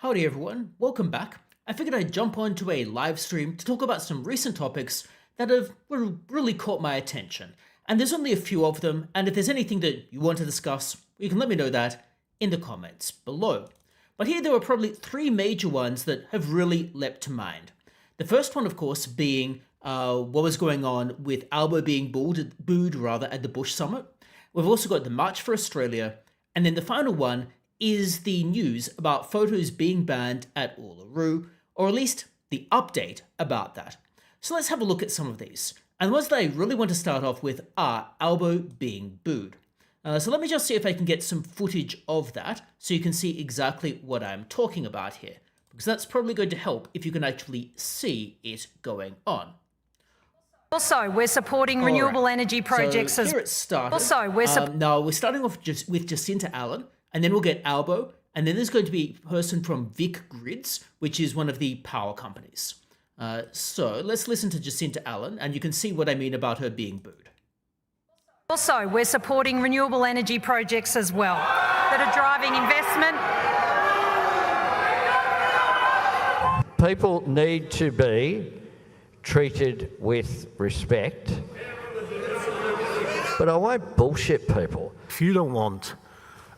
Howdy everyone, welcome back. I figured I'd jump onto a live stream to talk about some recent topics that have really caught my attention. And there's only a few of them, and if there's anything that you want to discuss, you can let me know that in the comments below. But here there were probably three major ones that have really leapt to mind. The first one, of course, being what was going on with Albo being booed at the Bush Summit. We've also got the March for Australia, and then the final one is the news about photos being banned at Uluru, or at least the update about that. So let's have a look at some of these. And the ones that I really want to start off with are Albo being booed. So let me just see if I can get some footage of that so you can see exactly what I'm talking about here, because that's probably going to help if you can actually see it going on. Also, we're supporting renewable energy projects. So here it started. Also, we're starting off just with Jacinta Allen, and then we'll get Albo, and then there's going to be a person from Vic Grids, which is one of the power companies. So let's listen to Jacinta Allen, and you can see what I mean about her being booed. Also, we're supporting renewable energy projects as well that are driving investment. People need to be treated with respect, but I won't bullshit people. If you don't want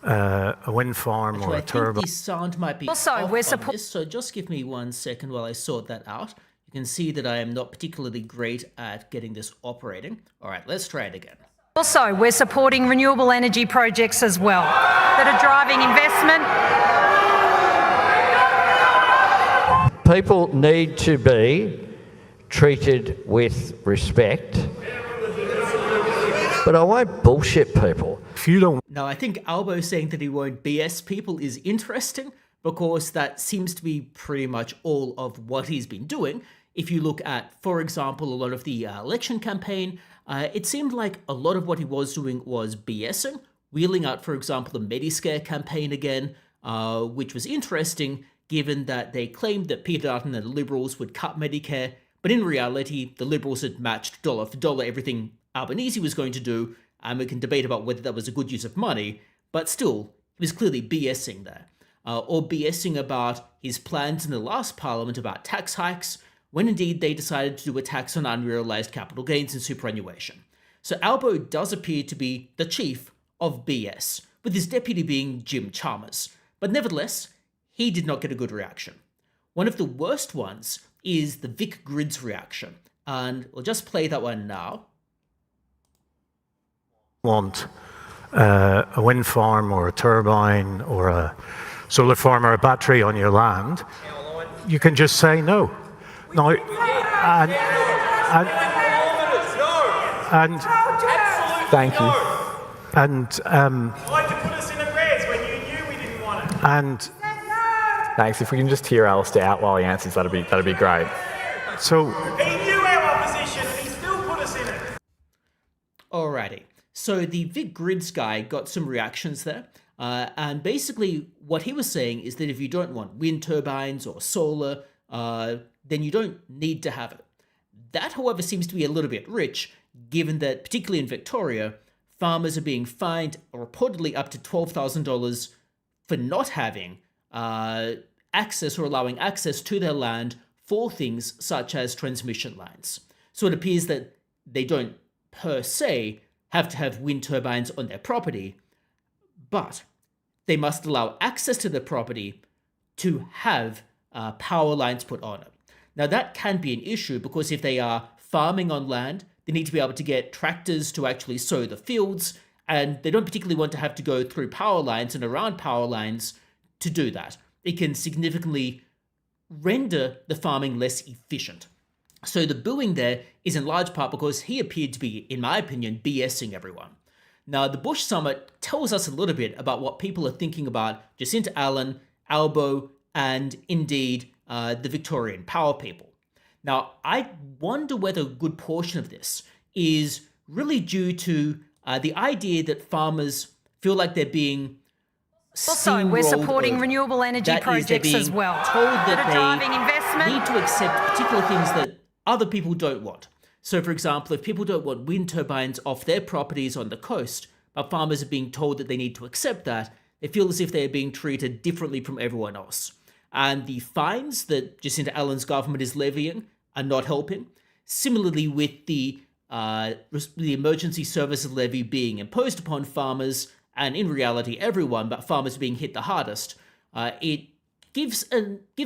a wind farm or a turbine. I think the sound might be off on this, so just give me 1 second while I sort that out. You can see that I am not particularly great at getting this operating. All right, let's try it again. Also, we're supporting renewable energy projects as well that are driving investment. People need to be treated with respect, but I won't bullshit people. If you don't. Now, I think Albo saying that he won't BS people is interesting, because that seems to be pretty much all of what he's been doing. If you look at, for example, a lot of the election campaign, it seemed like a lot of what he was doing was BSing, wheeling out, for example, the Mediscare campaign again, which was interesting, given that they claimed that Peter Dutton and the Liberals would cut Medicare, but in reality, the Liberals had matched dollar for dollar everything Albanese was going to do, and we can debate about whether that was a good use of money, but still, he was clearly BSing there. Or BSing about his plans in the last parliament about tax hikes, when indeed they decided to do a tax on unrealized capital gains and superannuation. So Albo does appear to be the chief of BS, with his deputy being Jim Chalmers. But nevertheless, he did not get a good reaction. One of the worst ones is the Vic Grids reaction, and we'll just play that one now. Want a wind farm or a turbine or a solar farm or a battery on your land, you can just say no. No, and thank you. And Why'd you put us in a res when you knew we didn't want it? and Thanks. If we can just hear Alistair out while he answers, that'd be great. so He knew our position and he still put us in it. Alrighty, so the Vic Grids guy got some reactions there, and basically what he was saying is that if you don't want wind turbines or solar, then you don't need to have it. That, however, seems to be a little bit rich, given that, particularly in Victoria, farmers are being fined reportedly up to $12,000 for not having access or allowing access to their land for things such as transmission lines. So it appears that they don't, per se, have to have wind turbines on their property, but they must allow access to the property to have power lines put on it. Now that can be an issue, because if they are farming on land, they need to be able to get tractors to actually sow the fields, and they don't particularly want to have to go through power lines and around power lines to do that. It can significantly render the farming less efficient. So the booing there is in large part because he appeared to be, in my opinion, BSing everyone. Now, the Bush Summit tells us a little bit about what people are thinking about Jacinta Allen, Albo, and indeed the Victorian power people. Now, I wonder whether a good portion of this is really due to the idea that farmers feel like they're being Also, we're supporting renewable energy projects as well that are driving investment. Need to accept particular things that other people don't want. So, for example, if people don't want wind turbines off their properties on the coast, but farmers are being told that they need to accept that, they feel as if they are being treated differently from everyone else. and the fines that Jacinta Allen's government is levying are not helping. Similarly, with the emergency services levy being imposed upon farmers, and in reality everyone, but farmers being hit the hardest, it gives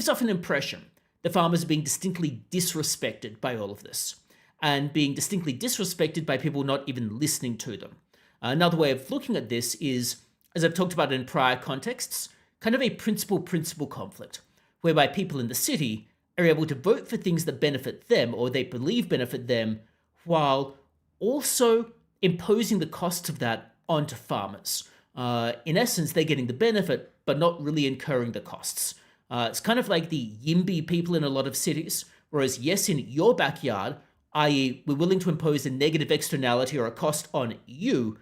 off an impression that farmers are being distinctly disrespected by all of this, and being distinctly disrespected by people not even listening to them. Another way of looking at this is, as I've talked about in prior contexts, kind of a principal-principal conflict, whereby people in the city are able to vote for things that benefit them, or they believe benefit them, while also imposing the costs of that onto farmers. In essence, they're getting the benefit, but not really incurring the costs. It's kind of like the YIMBY people in a lot of cities, whereas yes, in your backyard, i.e. we're willing to impose a negative externality or a cost on you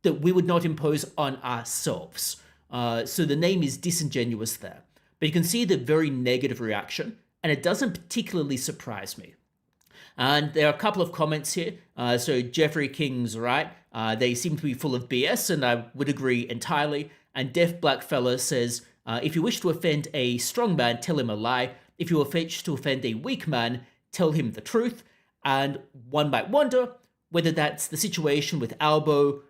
that we would not impose on ourselves. So the name is disingenuous there. But you can see the very negative reaction, and it doesn't particularly surprise me. And there are a couple of comments here. So Jeffrey King's right. They seem to be full of BS, and I would agree entirely. And Deaf Blackfella says, if you wish to offend a strong man, tell him a lie. If you wish to offend a weak man, tell him the truth. And one might wonder whether that's the situation with Albo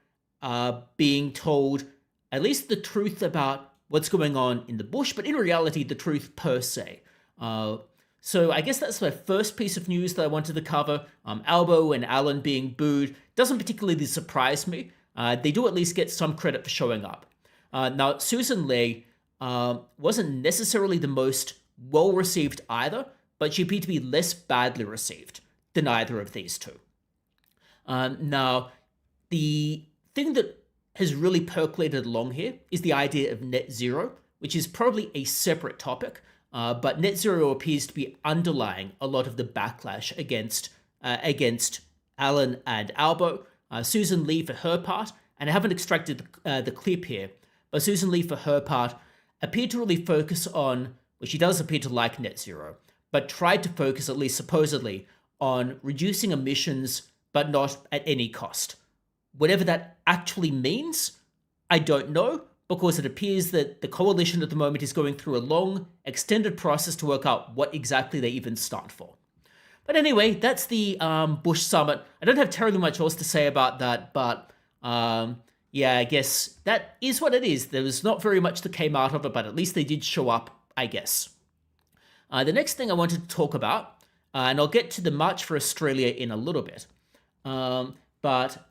being told at least the truth about what's going on in the bush, but in reality, the truth per se. So I guess that's my first piece of news that I wanted to cover. Albo and Allen being booed doesn't particularly surprise me. They do at least get some credit for showing up. Now, Susan Ley wasn't necessarily the most well-received either, but she appeared to be less badly received than either of these two. Now, the thing that has really percolated along here is the idea of net zero, which is probably a separate topic, but net zero appears to be underlying a lot of the backlash against Allen and Albo. Susan Lee, for her part, and I haven't extracted the clip here, but Susan Lee, for her part, appeared to really focus on, well, she does appear to like net zero, but tried to focus, at least supposedly, on reducing emissions, but not at any cost. Whatever that actually means, I don't know, because it appears that the coalition at the moment is going through a long, extended process to work out what exactly they even stand for. But anyway, that's the Bush Summit. I don't have terribly much else to say about that, but yeah, I guess that is what it is. There was not very much that came out of it, but at least they did show up, I guess. The next thing I wanted to talk about, and I'll get to the March for Australia in a little bit, but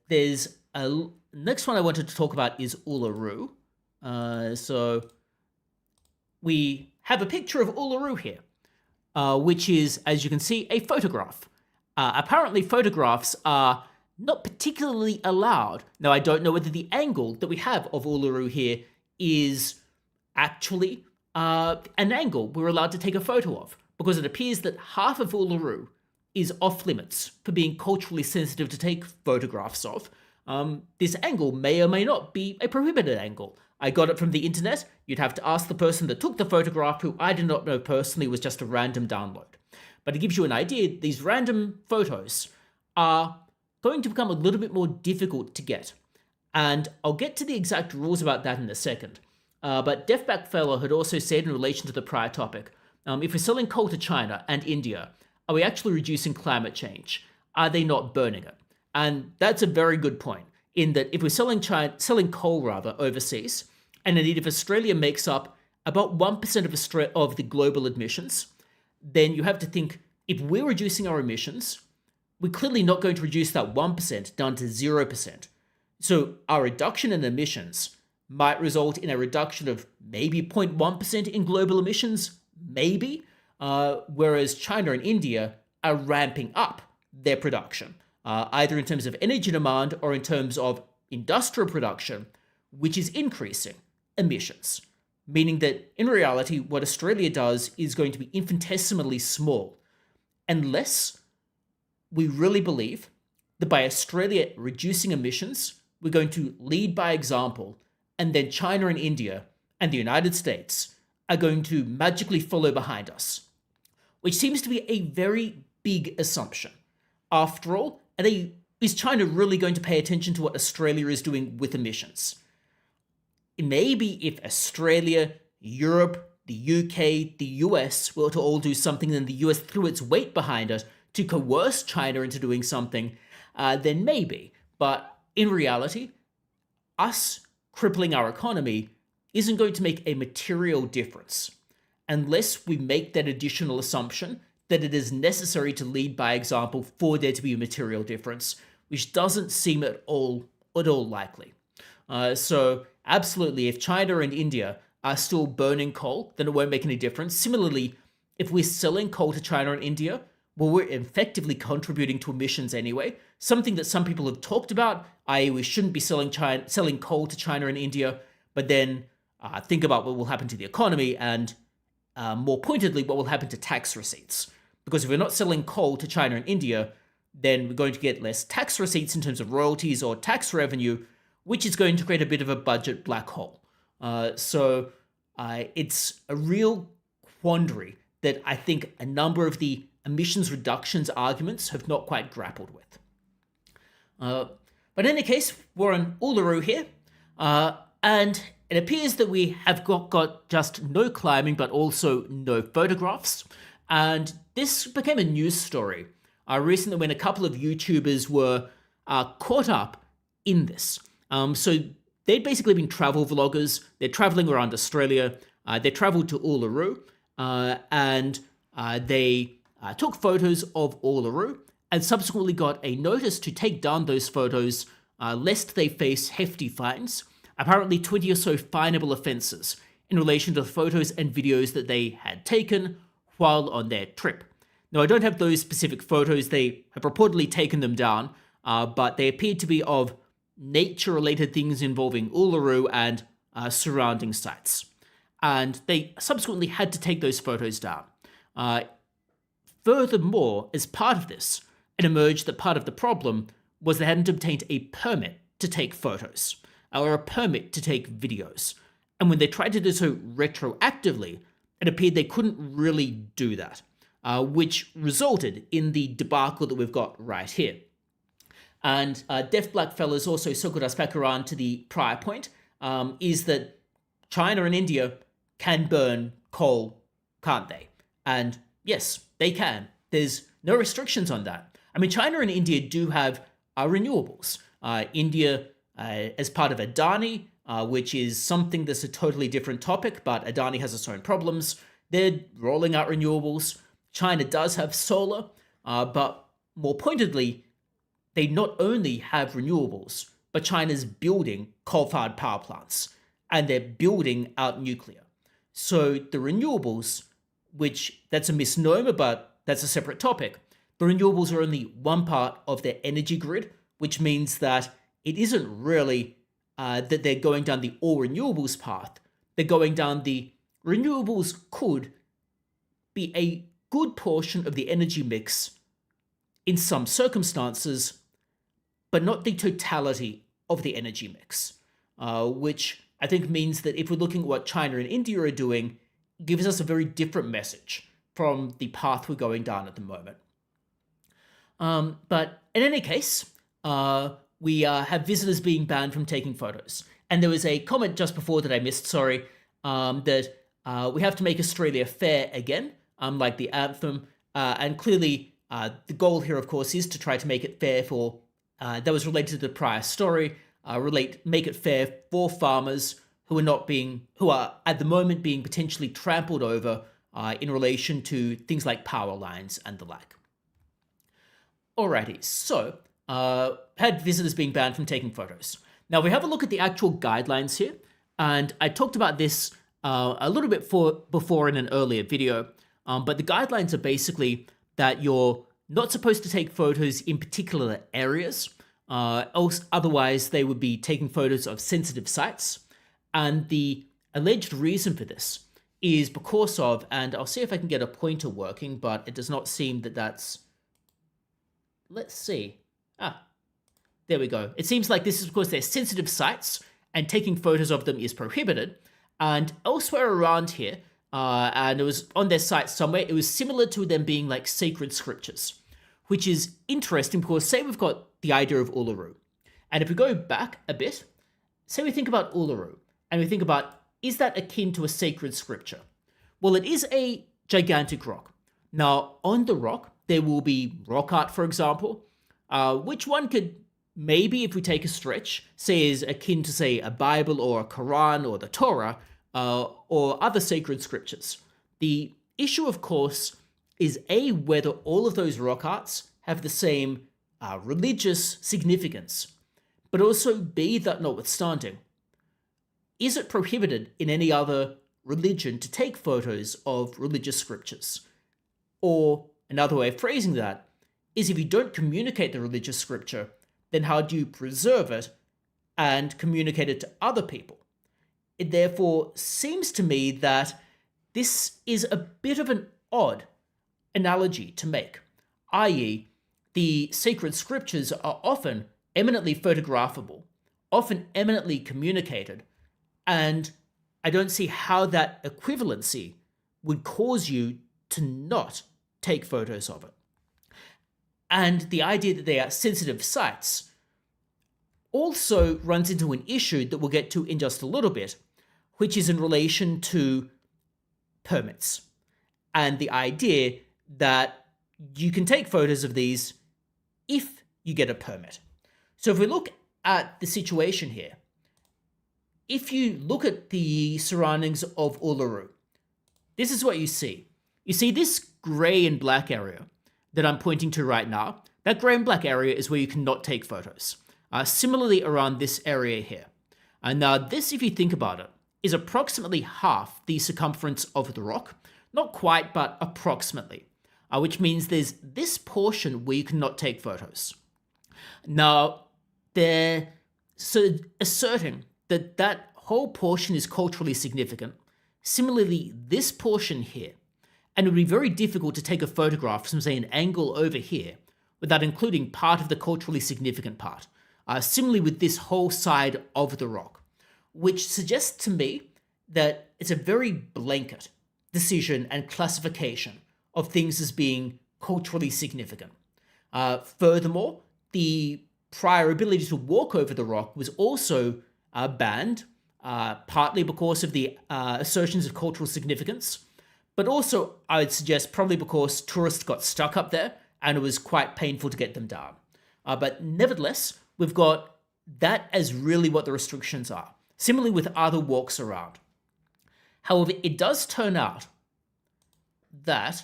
there's a next one I wanted to talk about is Uluru. So we have a picture of Uluru here, which is, as you can see, a photograph. Apparently, photographs are not particularly allowed. Now, I don't know whether the angle that we have of Uluru here is actually an angle we're allowed to take a photo of, because it appears that half of Uluru is off limits for being culturally sensitive to take photographs of. This angle may or may not be a prohibited angle. I got it from the internet. You'd have to ask the person that took the photograph, who I did not know personally was just a random download. But it gives you an idea, these random photos are going to become a little bit more difficult to get. And I'll get to the exact rules about that in a second. But Deafback Fellow had also said in relation to the prior topic, if we're selling coal to China and India, are we actually reducing climate change? Are they not burning it? And that's a very good point, in that if we're selling coal overseas, and indeed if Australia makes up about 1% of the global emissions, then you have to think, if we're reducing our emissions, we're clearly not going to reduce that 1% down to 0%. So our reduction in emissions might result in a reduction of maybe 0.1% in global emissions, maybe, whereas China and India are ramping up their production, either in terms of energy demand or in terms of industrial production, which is increasing emissions. Meaning that, in reality, what Australia does is going to be infinitesimally small, unless we really believe that by Australia reducing emissions, we're going to lead by example, and then China and India and the United States are going to magically follow behind us, which seems to be a very big assumption. After all, is China really going to pay attention to what Australia is doing with emissions? Maybe if Australia, Europe, the UK, the US were to all do something and the US threw its weight behind it to coerce China into doing something, then maybe. But in reality, us crippling our economy isn't going to make a material difference unless we make that additional assumption that it is necessary to lead by example for there to be a material difference, which doesn't seem at all likely. So absolutely, if China and India are still burning coal, then it won't make any difference. Similarly, if we're selling coal to China and India, well, we're effectively contributing to emissions anyway. Something that some people have talked about, i.e. we shouldn't be selling coal to China and India, but then think about what will happen to the economy and more pointedly, what will happen to tax receipts. Because if we're not selling coal to China and India, then we're going to get less tax receipts in terms of royalties or tax revenue, which is going to create a bit of a budget black hole. So it's a real quandary that I think a number of the emissions reductions arguments have not quite grappled with. But in any case, we're on Uluru here, and it appears that we have got just no climbing, but also no photographs. And this became a news story recently when a couple of YouTubers were caught up in this. So they'd basically been travel vloggers. They're traveling around Australia. They traveled to Uluru, and they took photos of Uluru and subsequently got a notice to take down those photos lest they face hefty fines, apparently 20 or so finable offences in relation to the photos and videos that they had taken while on their trip. Now, I don't have those specific photos. They have reportedly taken them down, but they appeared to be of nature-related things involving Uluru and surrounding sites. And they subsequently had to take those photos down. Furthermore, as part of this, it emerged that part of the problem was they hadn't obtained a permit to take photos, or a permit to take videos. And when they tried to do so retroactively, it appeared they couldn't really do that, which resulted in the debacle that we've got right here. And Deaf Blackfellas also circled us back around to the prior point, is that China and India can burn coal, can't they? And yes, they can. There's no restrictions on that. I mean, China and India do have renewables. India, as part of Adani, which is something that's a totally different topic, but Adani has its own problems. They're rolling out renewables. China does have solar, but more pointedly, they not only have renewables, but China's building coal-fired power plants, and they're building out nuclear. So the renewables, which that's a misnomer, but that's a separate topic. The renewables are only one part of their energy grid, which means that it isn't really that they're going down the all renewables path. They're going down the renewables could be a good portion of the energy mix in some circumstances, but not the totality of the energy mix, which I think means that if we're looking at what China and India are doing, it gives us a very different message from the path we're going down at the moment. But in any case, we have visitors being banned from taking photos. And there was a comment just before that I missed, sorry, that we have to make Australia fair again, like the anthem. And clearly, the goal here, of course, is to try to make it fair for, that was related to the prior story, make it fair for farmers who are at the moment being potentially trampled over in relation to things like power lines and the like. Alrighty, so had visitors being banned from taking photos. Now we have a look at the actual guidelines here, and I talked about this a little bit before in an earlier video, but the guidelines are basically that you're not supposed to take photos in particular areas, else otherwise they would be taking photos of sensitive sites, and the alleged reason for this is because of, and I'll see if I can get a pointer working, but it does not seem that that's, let's see. There we go. It seems like this is because they're sensitive sites and taking photos of them is prohibited. And elsewhere around here, and it was on their site somewhere, it was similar to them being like sacred scriptures, which is interesting because say we've got the idea of Uluru. And if we go back a bit, say we think about Uluru and we think about, is that akin to a sacred scripture? Well, it is a gigantic rock. Now, on the rock, there will be rock art, for example, which one could maybe, if we take a stretch, say is akin to, say, a Bible or a Quran or the Torah or other sacred scriptures. The issue, of course, is A, whether all of those rock arts have the same religious significance, but also B, that notwithstanding, is it prohibited in any other religion to take photos of religious scriptures? Or another way of phrasing that is, if you don't communicate the religious scripture, then how do you preserve it and communicate it to other people? It therefore seems to me that this is a bit of an odd analogy to make, i.e., the sacred scriptures are often eminently photographable, often eminently communicated, and I don't see how that equivalency would cause you to not take photos of it. And the idea that they are sensitive sites also runs into an issue that we'll get to in just a little bit, which is in relation to permits and the idea that you can take photos of these if you get a permit. So if we look at the situation here, if you look at the surroundings of Uluru, this is what you see. You see this grey and black area that I'm pointing to right now. That grey and black area is where you cannot take photos. Similarly around this area here. And now this, if you think about it, is approximately half the circumference of the rock. Not quite, but approximately. Which means there's this portion where you cannot take photos. Now, they're asserting that that whole portion is culturally significant. Similarly, this portion here, and it would be very difficult to take a photograph from, say, an angle over here without including part of the culturally significant part. Similarly with this whole side of the rock, which suggests to me that it's a very blanket decision and classification of things as being culturally significant. Furthermore, the prior ability to walk over the rock was also banned, partly because of the assertions of cultural significance, but also, I would suggest, probably because tourists got stuck up there and it was quite painful to get them down. But nevertheless, we've got that as really what the restrictions are, similarly with other walks around. However, it does turn out that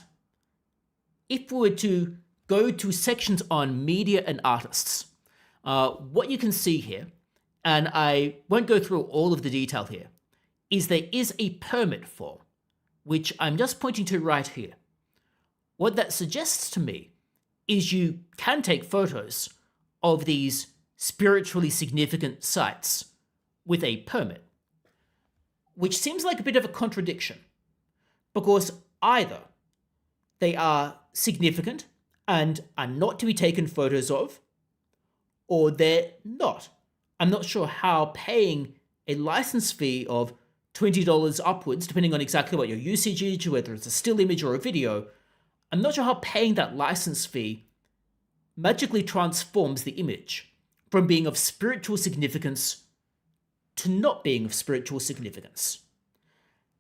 if we were to go to sections on media and artists, what you can see here, and I won't go through all of the detail here, is there is a permit form, which I'm just pointing to right here. What that suggests to me is you can take photos of these spiritually significant sites with a permit, which seems like a bit of a contradiction, because either they are significant and are not to be taken photos of, or they're not. I'm not sure how paying a license fee of $20 upwards, depending on exactly what your usage is, whether it's a still image or a video, I'm not sure how paying that license fee magically transforms the image from being of spiritual significance to not being of spiritual significance,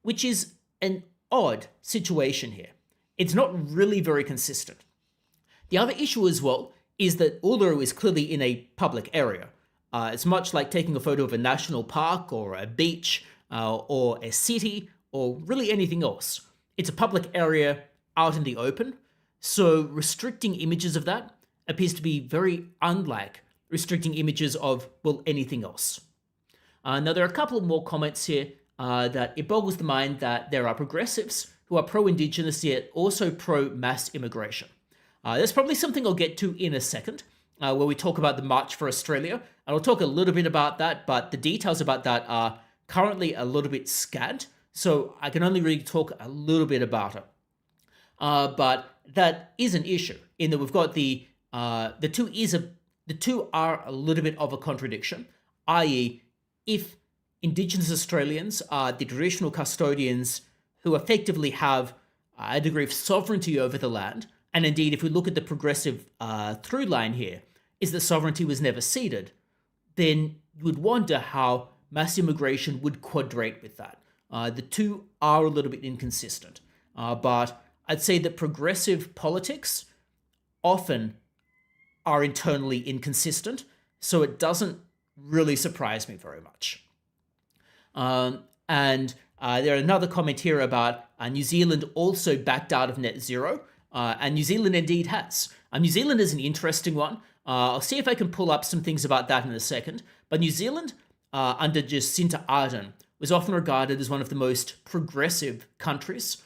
which is an odd situation here. It's not really very consistent. The other issue as well is that Uluru is clearly in a public area. It's much like taking a photo of a national park or a beach or a city or really anything else. It's a public area out in the open, so restricting images of that appears to be very unlike restricting images of, well, anything else. Now, there are a couple more comments here that it boggles the mind that there are progressives who are pro-Indigenous yet also pro-mass immigration. That's probably something I'll get to in a second, where we talk about the March for Australia, and I'll talk a little bit about that, but the details about that are currently a little bit scant, so I can only really talk a little bit about it. But that is an issue in that we've got the two are a little bit of a contradiction, i.e., if Indigenous Australians are the traditional custodians who effectively have a degree of sovereignty over the land, and indeed, if we look at the progressive through line here, is that sovereignty was never ceded, then you would wonder how mass immigration would quadrate with that. The two are a little bit inconsistent. But I'd say that progressive politics often are internally inconsistent, so it doesn't really surprise me very much. And there are another comment here about New Zealand also backed out of net zero, and New Zealand indeed has. New Zealand is an interesting one. I'll see if I can pull up some things about that in a second. But New Zealand, under Jacinta Ardern, was often regarded as one of the most progressive countries.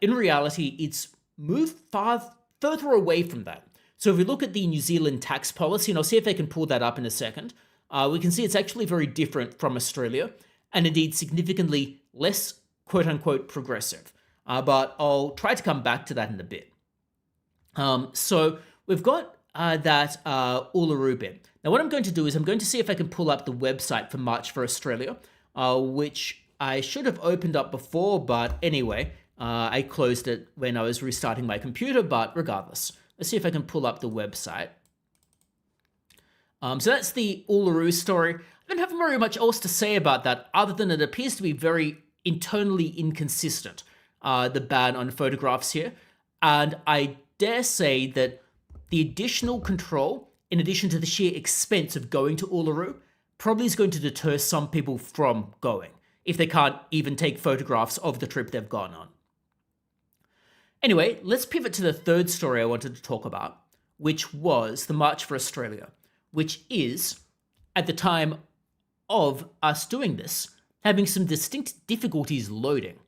In reality, it's moved further away from that. So if we look at the New Zealand tax policy, and I'll see if I can pull that up in a second, we can see it's actually very different from Australia, and indeed significantly less quote-unquote progressive. But I'll try to come back to that in a bit. So we've got that Uluru bit. Now what I'm going to do is I'm going to see if I can pull up the website for March for Australia, which I should have opened up before, but anyway, I closed it when I was restarting my computer, but regardless, let's see if I can pull up the website. So that's the Uluru story. I don't have very much else to say about that, other than it appears to be very internally inconsistent, the ban on photographs here. And I dare say that the additional control, in addition to the sheer expense of going to Uluru, probably is going to deter some people from going, if they can't even take photographs of the trip they've gone on. Anyway, let's pivot to the third story I wanted to talk about, which was the March for Australia, which is, at the time of us doing this, having some distinct difficulties loading.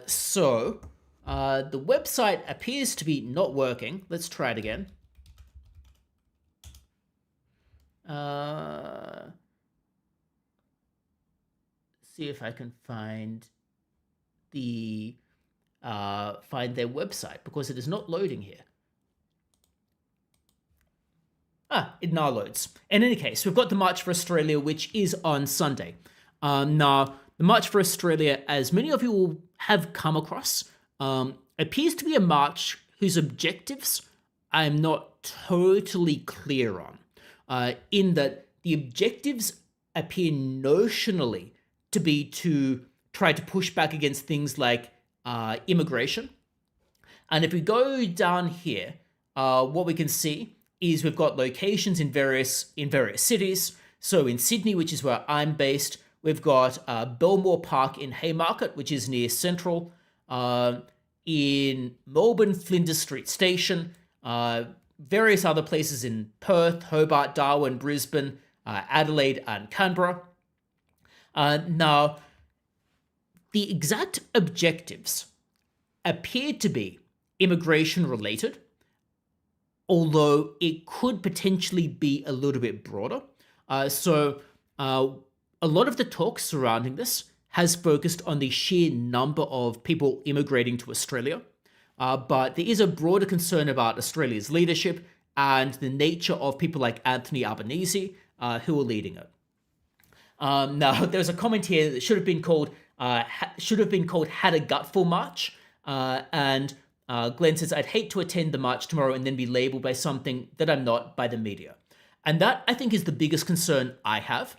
So the website appears to be not working. Let's try it again. See if I can find their website, because it is not loading here. It now loads. In any case, we've got the March for Australia, which is on Sunday. Now, the March for Australia, as many of you will have come across, appears to be a march whose objectives I'm not totally clear on, in that the objectives appear notionally to be to try to push back against things like immigration. And if we go down here, what we can see is we've got locations in various cities. So in Sydney, which is where I'm based, we've got Belmore Park in Haymarket, which is near Central. In Melbourne, Flinders Street Station. Various other places in Perth, Hobart, Darwin, Brisbane, Adelaide, and Canberra. Now, the exact objectives appear to be immigration related, although it could potentially be a little bit broader. So a lot of the talk surrounding this has focused on the sheer number of people immigrating to Australia. But there is a broader concern about Australia's leadership and the nature of people like Anthony Albanese, who are leading it. Now, there's a comment here that should have been called "Had a Gutful March," and Glenn says, "I'd hate to attend the march tomorrow and then be labelled by something that I'm not by the media," and that I think is the biggest concern I have.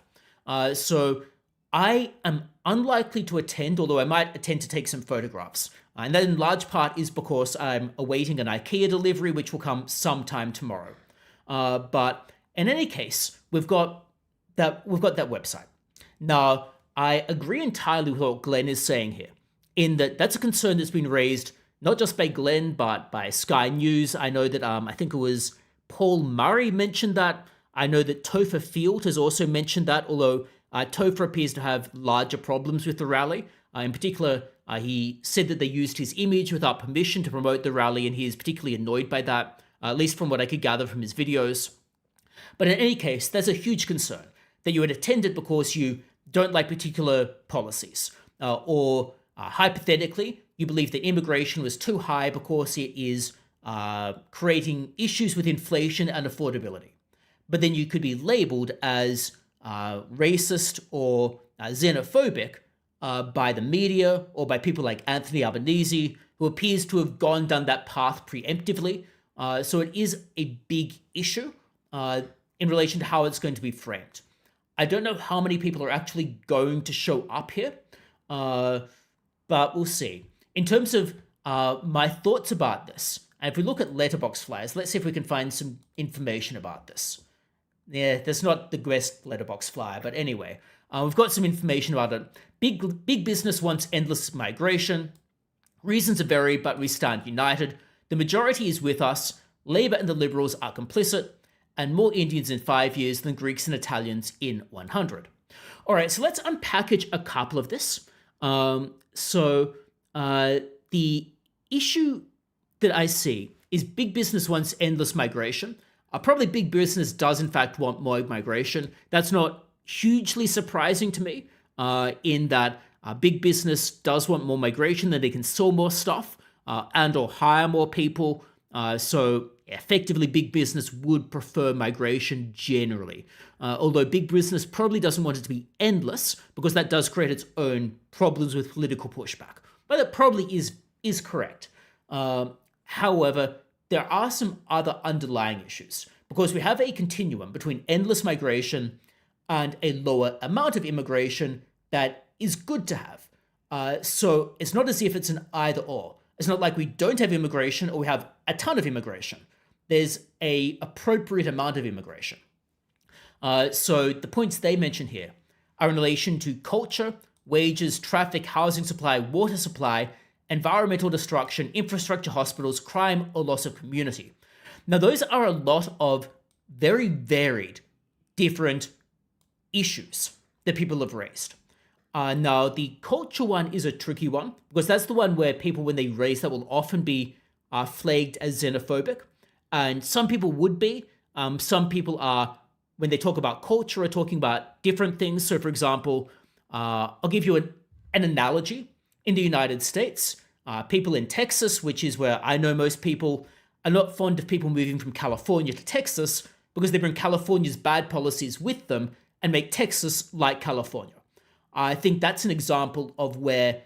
So I am unlikely to attend, although I might attend to take some photographs. And that in large part is because I'm awaiting an IKEA delivery, which will come sometime tomorrow. But in any case, we've got that website. Now, I agree entirely with what Glenn is saying here, in that that's a concern that's been raised not just by Glenn, but by Sky News. I know that I think it was Paul Murray mentioned that. I know that Topher Field has also mentioned that, although Topher appears to have larger problems with the rally. In particular, he said that they used his image without permission to promote the rally, and he is particularly annoyed by that, at least from what I could gather from his videos. But in any case, there's a huge concern that you had attended because you don't like particular policies, or hypothetically, you believe that immigration was too high because it is creating issues with inflation and affordability. But then you could be labeled as racist or xenophobic by the media or by people like Anthony Albanese, who appears to have down that path preemptively. So it is a big issue in relation to how it's going to be framed. I don't know how many people are actually going to show up here, But we'll see. In terms of my thoughts about this, and if we look at letterbox flyers, let's see if we can find some information about this. Yeah, that's not the best letterbox flyer, but anyway, we've got some information about it. Big business wants endless migration. Reasons are varied, but we stand united. The majority is with us. Labour and the Liberals are complicit, and more Indians in 5 years than Greeks and Italians in 100. All right, so let's unpackage a couple of this. The issue that I see is big business wants endless migration. Probably big business does in fact want more migration. That's not hugely surprising to me, in that big business does want more migration, that they can sell more stuff and or hire more people. So effectively, big business would prefer migration generally. Although big business probably doesn't want it to be endless, because that does create its own problems with political pushback. But that probably is correct. However, there are some other underlying issues, because we have a continuum between endless migration and a lower amount of immigration that is good to have. So it's not as if it's an either or. It's not like we don't have immigration or we have a ton of immigration. There's a appropriate amount of immigration. So the points they mention here are in relation to culture, wages, traffic, housing supply, water supply, environmental destruction, infrastructure, hospitals, crime, or loss of community. Now, those are a lot of very varied, different issues that people have raised. Now, the culture one is a tricky one, because that's the one where people, when they raise that, will often be flagged as xenophobic. And some people would be. Some people are, when they talk about culture, are talking about different things. So, for example, I'll give you an analogy. In the United States, people in Texas, which is where I know most people, are not fond of people moving from California to Texas, because they bring California's bad policies with them and make Texas like California. I think that's an example of where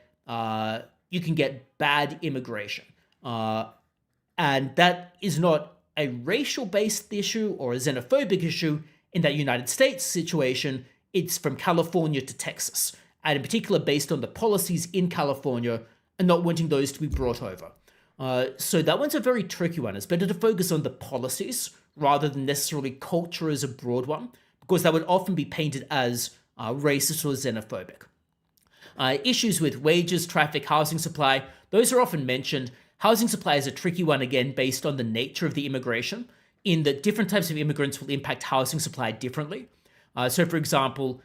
you can get bad immigration. And that is not a racial-based issue or a xenophobic issue. In that United States situation, it's from California to Texas, and in particular based on the policies in California and not wanting those to be brought over. So that one's a very tricky one. It's better to focus on the policies rather than necessarily culture as a broad one, because that would often be painted as racist or xenophobic. Issues with wages, traffic, housing supply, those are often mentioned. Housing supply is a tricky one, again, based on the nature of the immigration, in that different types of immigrants will impact housing supply differently. So, for example,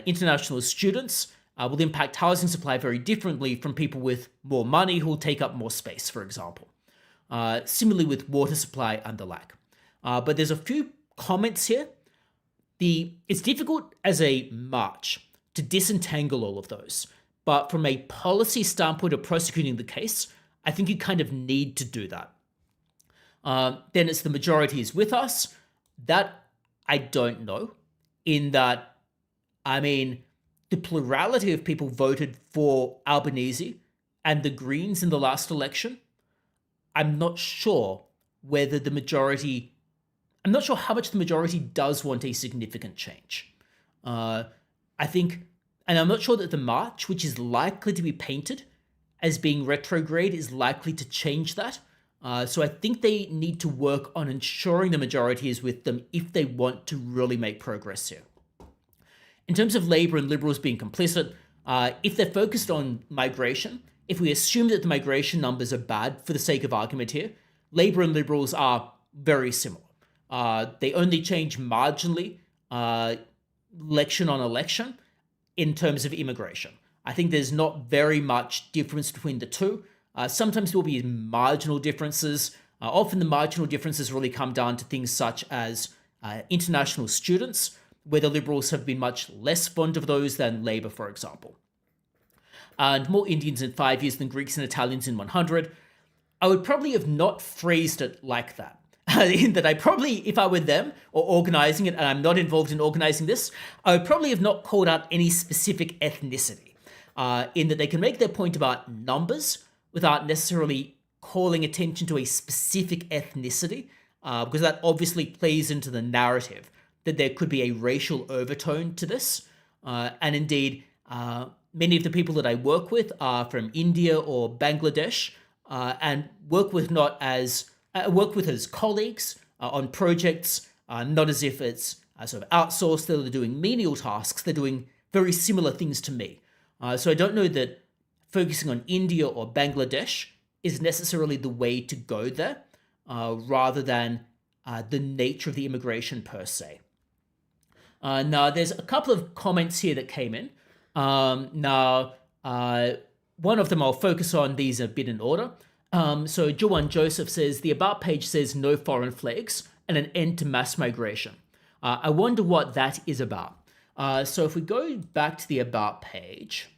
international students will impact housing supply very differently from people with more money who will take up more space, for example. Similarly with water supply and the like. But there's a few comments here. It's difficult as a march to disentangle all of those. But from a policy standpoint of prosecuting the case, I think you kind of need to do that. Then it's the majority is with us. That I don't know. In that, I mean, the plurality of people voted for Albanese and the Greens in the last election. I'm not sure whether the majority, I'm not sure how much the majority does want a significant change. I think, and I'm not sure that the march, which is likely to be painted as being retrograde, is likely to change that. So I think they need to work on ensuring the majority is with them if they want to really make progress here. In terms of Labour and Liberals being complicit, if they're focused on migration, if we assume that the migration numbers are bad for the sake of argument here, Labour and Liberals are very similar. They only change marginally election on election in terms of immigration. I think there's not very much difference between the two. Sometimes there will be marginal differences. Often the marginal differences really come down to things such as international students, where the Liberals have been much less fond of those than Labour, for example. And more Indians in 5 years than Greeks and Italians in 100. I would probably have not phrased it like that. In that I probably, if I were them or organising it, and I'm not involved in organising this, I would probably have not called out any specific ethnicity. In that they can make their point about numbers without necessarily calling attention to a specific ethnicity, because that obviously plays into the narrative that there could be a racial overtone to this. And indeed, many of the people that I work with are from India or Bangladesh, and work with as colleagues on projects, not as if it's sort of outsourced. They're doing menial tasks. They're doing very similar things to me. So I don't know that focusing on India or Bangladesh is necessarily the way to go there, rather than the nature of the immigration per se. Now, there's a couple of comments here that came in. One of them I'll focus on. These a bit in order. So Joanne Joseph says, the About page says no foreign flags and an end to mass migration. I wonder what that is about. So if we go back to the About page,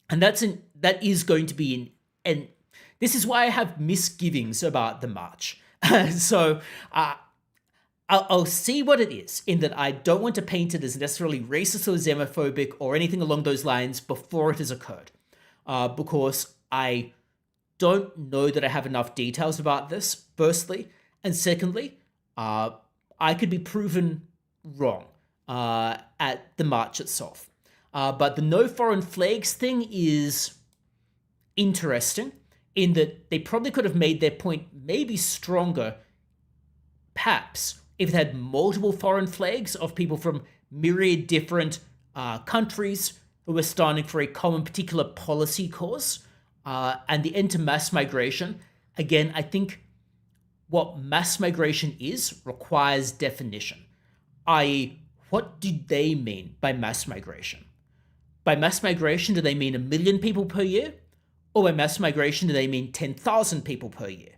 and that is going to be and this is why I have misgivings about the march. So I'll see what it is, in that I don't want to paint it as necessarily racist or xenophobic or anything along those lines before it has occurred, because I don't know that I have enough details about this, firstly, and secondly, I could be proven wrong at the march itself. But the no foreign flags thing is interesting, in that they probably could have made their point maybe stronger, perhaps, if it had multiple foreign flags of people from myriad different countries who were standing for a common particular policy cause, and the end to mass migration. Again, I think what mass migration is requires definition, i.e., what do they mean by mass migration? By mass migration, do they mean 1 million people per year? Or by mass migration, do they mean 10,000 people per year?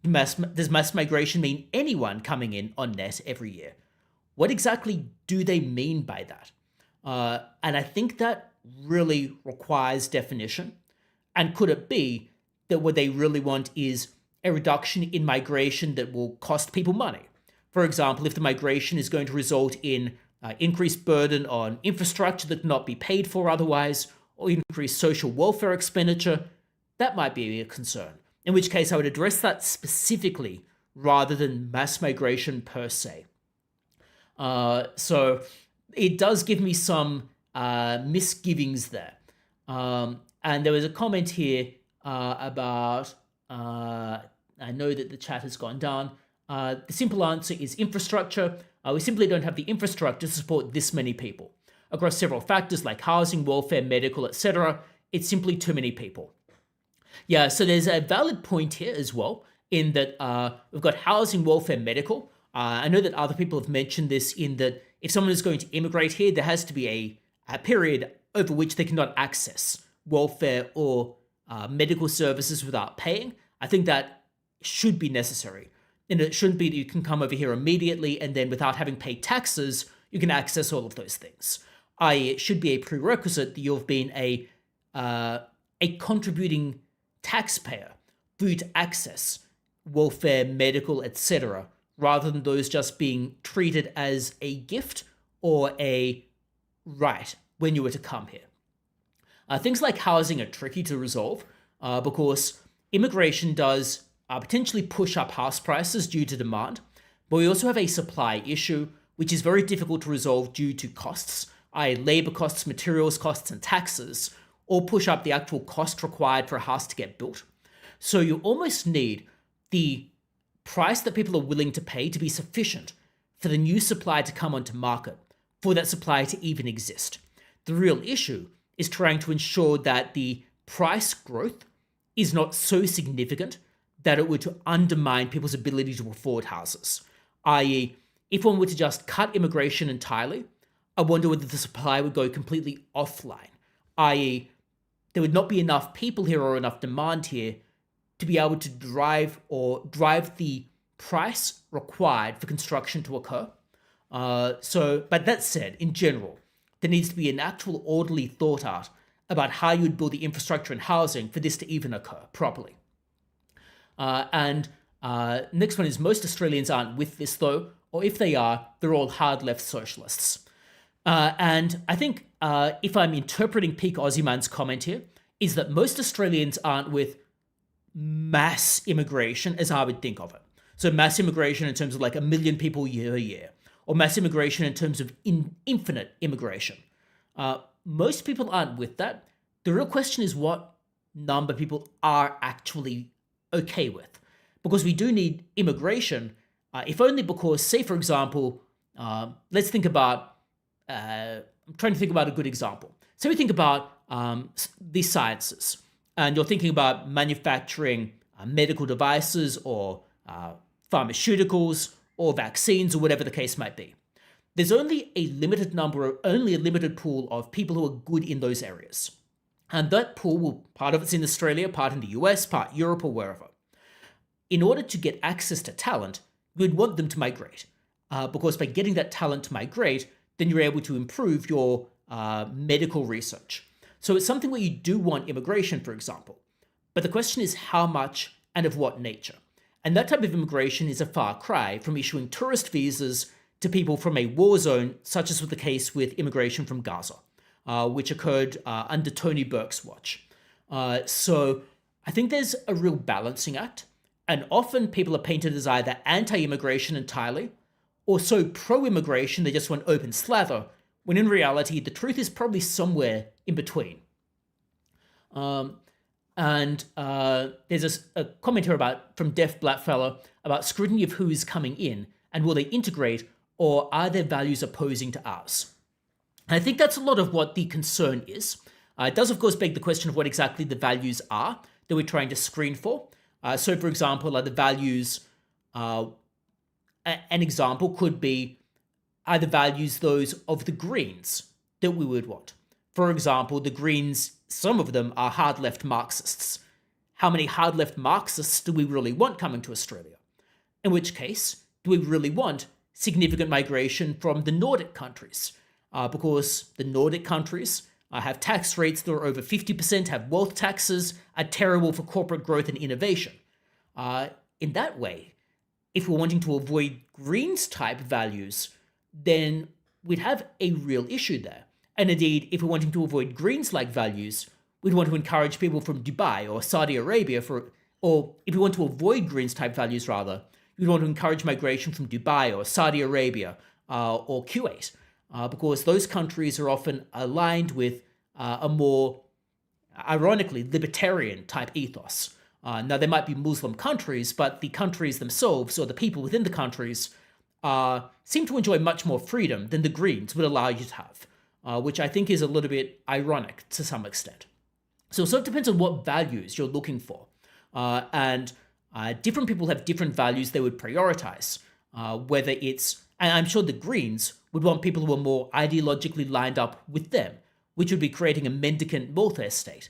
Does mass migration mean anyone coming in on net every year? What exactly do they mean by that? And I think that really requires definition. And could it be that what they really want is a reduction in migration that will cost people money? For example, if the migration is going to result in increased burden on infrastructure that cannot be paid for otherwise, or increased social welfare expenditure, that might be a concern. In which case, I would address that specifically rather than mass migration per se. So it does give me some misgivings there. And there was a comment here about, I know that the chat has gone down. The simple answer is infrastructure. We simply don't have the infrastructure to support this many people. Across several factors like housing, welfare, medical, etc., it's simply too many people. Yeah, so there's a valid point here as well, in that we've got housing, welfare, medical. I know that other people have mentioned this, in that if someone is going to immigrate here, there has to be a period over which they cannot access welfare or medical services without paying. I think that should be necessary. And it shouldn't be that you can come over here immediately and then without having paid taxes, you can access all of those things. I.e., it should be a prerequisite that you've been a contributing taxpayer for you to access welfare, medical, etc., rather than those just being treated as a gift or a right when you were to come here. Things like housing are tricky to resolve because immigration does potentially push up house prices due to demand, but we also have a supply issue, which is very difficult to resolve due to costs, i.e. labor costs, materials costs, and taxes, or push up the actual cost required for a house to get built. So you almost need the price that people are willing to pay to be sufficient for the new supply to come onto market, for that supply to even exist. The real issue is trying to ensure that the price growth is not so significant that it were to undermine people's ability to afford houses. I.e., if one were to just cut immigration entirely, I wonder whether the supply would go completely offline. I.e., there would not be enough people here or enough demand here to be able to drive the price required for construction to occur. But that said, in general, there needs to be an actual orderly thought out about how you would build the infrastructure and housing for this to even occur properly. Next one is, most Australians aren't with this though, or if they are, they're all hard left socialists. And I think if I'm interpreting Peak Aussie Man's comment here, is that most Australians aren't with mass immigration as I would think of it. So mass immigration in terms of like 1 million people a year, or mass immigration in terms of infinite immigration. most people aren't with that. The real question is what number of people are actually okay with. Because we do need immigration, if only because, say, for example, let's think about, I'm trying to think about a good example. So we think about the sciences, and you're thinking about manufacturing medical devices or pharmaceuticals or vaccines or whatever the case might be. There's only a limited pool of people who are good in those areas. And that pool part of it's in Australia, part in the US, part Europe or wherever. In order to get access to talent, we'd want them to migrate. Because by getting that talent to migrate, then you're able to improve your medical research. So it's something where you do want immigration, for example. But the question is how much and of what nature. And that type of immigration is a far cry from issuing tourist visas to people from a war zone, such as was the case with immigration from Gaza, which occurred under Tony Burke's watch. So I think there's a real balancing act. And often people are painted as either anti-immigration entirely, or so pro-immigration they just want open slather, when in reality the truth is probably somewhere in between. And there's a comment here from Def Blackfellow about scrutiny of who is coming in and will they integrate, or are their values opposing to ours? And I think that's a lot of what the concern is. It does, of course, beg the question of what exactly the values are that we're trying to screen for. So, for example, the values, an example could be are the values those of the Greens that we would want. For example, the Greens, some of them are hard left Marxists. How many hard left Marxists do we really want coming to Australia? In which case, do we really want significant migration from the Nordic countries? Because the Nordic countries have tax rates that are over 50%, have wealth taxes, are terrible for corporate growth and innovation. In that way, if we're wanting to avoid Greens type values, then we'd have a real issue there. And indeed, if we're wanting to avoid Greens-like values, we'd want to encourage people from Dubai or Saudi Arabia or if we want to avoid Greens-type values rather, we'd want to encourage migration from Dubai or Saudi Arabia or Kuwait, because those countries are often aligned with a more, ironically, libertarian type ethos. Now, they might be Muslim countries, but the countries themselves or the people within the countries seem to enjoy much more freedom than the Greens would allow you to have, which I think is a little bit ironic to some extent. So it sort of depends on what values you're looking for. And different people have different values they would prioritize, whether it's, and I'm sure the Greens would want people who are more ideologically lined up with them, which would be creating a mendicant welfare state.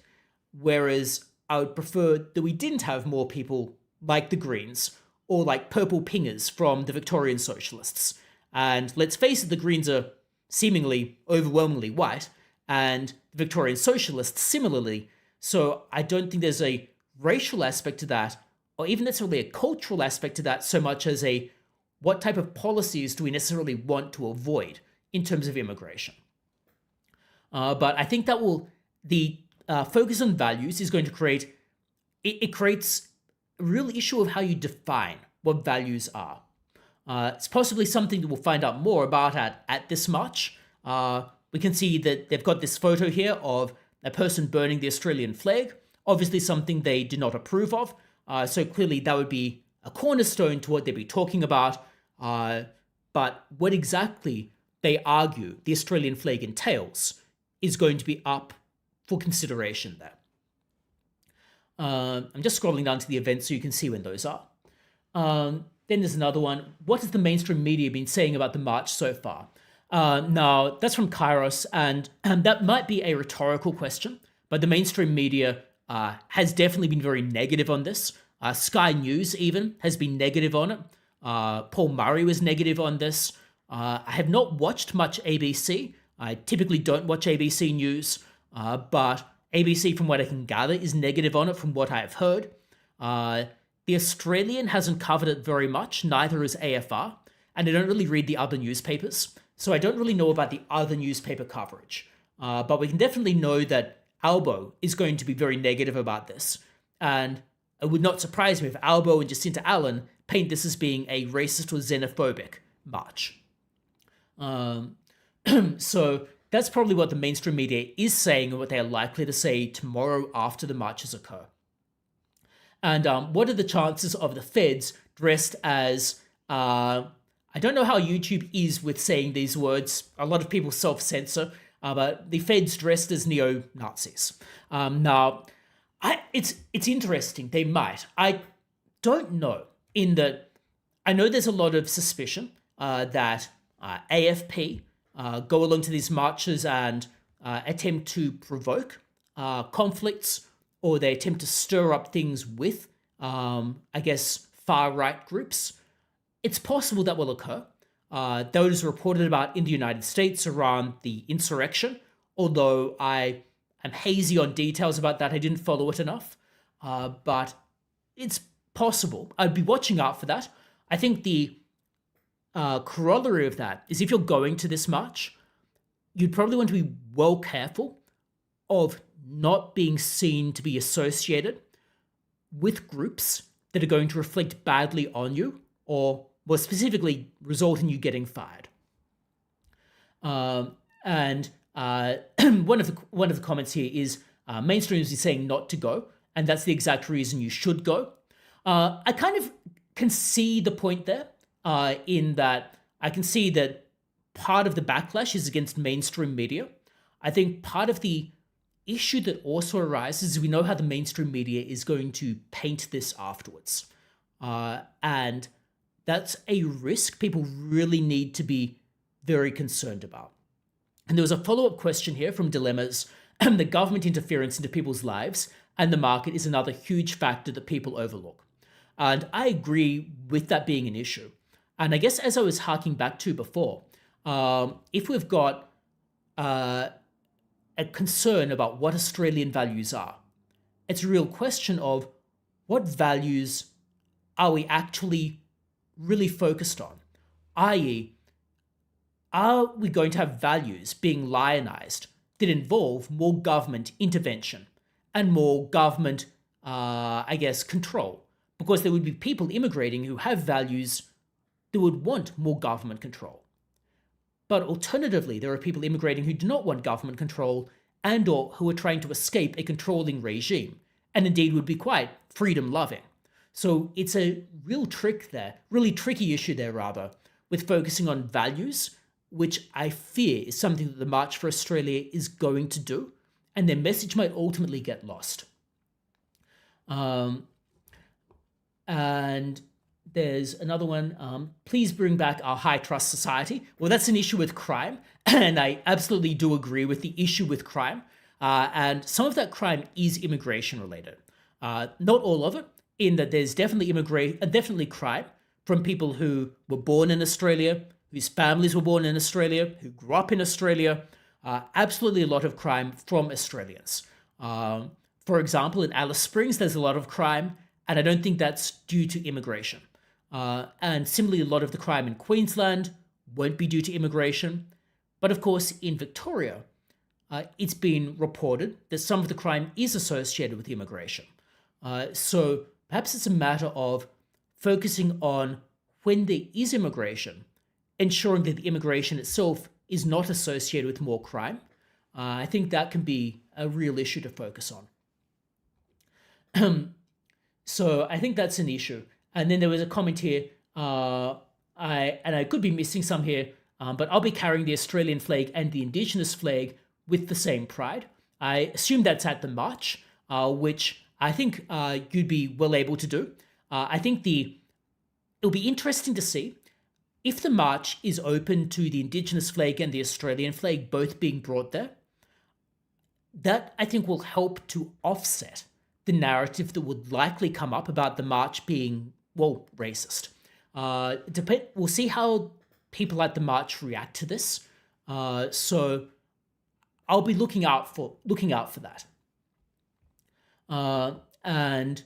Whereas I would prefer that we didn't have more people like the Greens or like purple pingers from the Victorian socialists. And let's face it, the Greens are seemingly overwhelmingly white, and the Victorian socialists similarly. So I don't think there's a racial aspect to that, or even necessarily a cultural aspect to that, so much as a what type of policies do we necessarily want to avoid in terms of immigration. But I think that the focus on values is going to create, it creates a real issue of how you define what values are. It's possibly something that we'll find out more about at this march. We can see that they've got this photo here of a person burning the Australian flag, obviously something they do not approve of. So clearly that would be a cornerstone to what they'd be talking about. But what exactly they argue the Australian flag entails is going to be up for consideration there. I'm just scrolling down to the events so you can see when those are. Then there's another one. What has the mainstream media been saying about the march so far? Now, that's from Kairos, and that might be a rhetorical question, but the mainstream media has definitely been very negative on this. Sky News even has been negative on it. Paul Murray was negative on this. I have not watched much ABC. I typically don't watch ABC News, but ABC, from what I can gather, is negative on it from what I have heard. The Australian hasn't covered it very much, neither has AFR, and I don't really read the other newspapers, so I don't really know about the other newspaper coverage. But we can definitely know that Albo is going to be very negative about this, and it would not surprise me if Albo and Jacinta Allen paint this as being a racist or xenophobic march. So that's probably what the mainstream media is saying and what they are likely to say tomorrow after the marches occur. And what are the chances of the feds dressed as, I don't know how YouTube is with saying these words. A lot of people self-censor, but the feds dressed as neo-Nazis. Now, it's interesting. They might. I don't know. In that, I know there's a lot of suspicion that AFP go along to these marches and attempt to provoke conflicts, or they attempt to stir up things with, I guess, far-right groups. It's possible that will occur. Those reported about in the United States around the insurrection, although I am hazy on details about that. I didn't follow it enough, but it's possible. I'd be watching out for that. I think the corollary of that is if you're going to this march, you'd probably want to be well careful of not being seen to be associated with groups that are going to reflect badly on you, or more specifically, result in you getting fired. And one of the comments here is mainstream is saying not to go, and that's the exact reason you should go. I kind of can see the point there, in that I can see that part of the backlash is against mainstream media. I think part of the issue that also arises is we know how the mainstream media is going to paint this afterwards. And that's a risk people really need to be very concerned about. And there was a follow-up question here from Dilemmas. The government interference into people's lives and the market is another huge factor that people overlook. And I agree with that being an issue. And I guess as I was harking back to before, if we've got a concern about what Australian values are, it's a real question of what values are we actually really focused on? I.e., are we going to have values being lionized that involve more government intervention and more government, control? Because there would be people immigrating who have values that would want more government control. But alternatively, there are people immigrating who do not want government control and or who are trying to escape a controlling regime, and indeed would be quite freedom-loving. So it's a real really tricky issue there, rather, with focusing on values, which I fear is something that the March for Australia is going to do, and their message might ultimately get lost. And there's another one, please bring back our high trust society. Well, that's an issue with crime, and I absolutely do agree with the issue with crime. And some of that crime is immigration related. Not all of it, in that there's definitely crime from people who were born in Australia, whose families were born in Australia, who grew up in Australia. Absolutely a lot of crime from Australians. For example, in Alice Springs, there's a lot of crime, and I don't think that's due to immigration. And similarly, a lot of the crime in Queensland won't be due to immigration. But of course, in Victoria, it's been reported that some of the crime is associated with immigration. So perhaps it's a matter of focusing on when there is immigration, ensuring that the immigration itself is not associated with more crime. I think that can be a real issue to focus on. So I think that's an issue. And then there was a comment here, I could be missing some here, but I'll be carrying the Australian flag and the Indigenous flag with the same pride. I assume that's at the march, which I think you'd be well able to do. I think it'll be interesting to see if the march is open to the Indigenous flag and the Australian flag both being brought there. That, I think, will help to offset the narrative that would likely come up about the march being, well, racist. We'll see how people at the march react to this. So I'll be looking out for that. And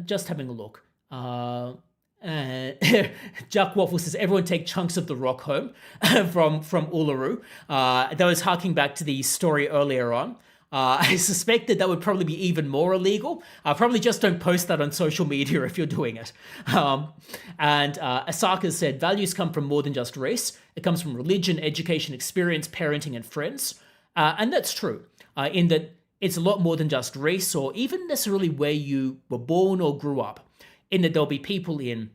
just having a look. Jack Waffle says, everyone take chunks of the rock home from Uluru. That was harking back to the story earlier on. I suspect that would probably be even more illegal. Probably just don't post that on social media if you're doing it. And Asaka said, values come from more than just race. It comes from religion, education, experience, parenting, and friends. And that's true, in that it's a lot more than just race or even necessarily where you were born or grew up. In that there'll be people in,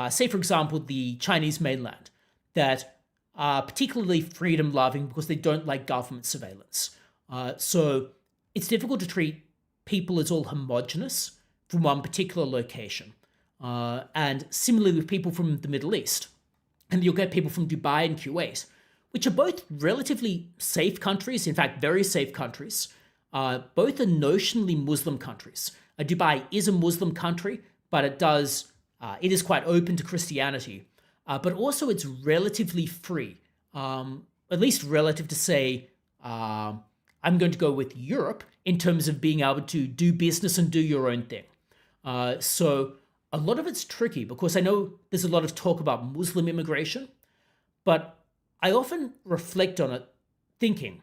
say, for example, the Chinese mainland that are particularly freedom-loving because they don't like government surveillance. So it's difficult to treat people as all homogenous from one particular location. And similarly with people from the Middle East. And you'll get people from Dubai and Kuwait, which are both relatively safe countries, in fact, very safe countries. Both are notionally Muslim countries. Dubai is a Muslim country, but it is quite open to Christianity. But also it's relatively free, at least relative to, say, I'm going to go with Europe in terms of being able to do business and do your own thing. So a lot of it's tricky because I know there's a lot of talk about Muslim immigration, but I often reflect on it thinking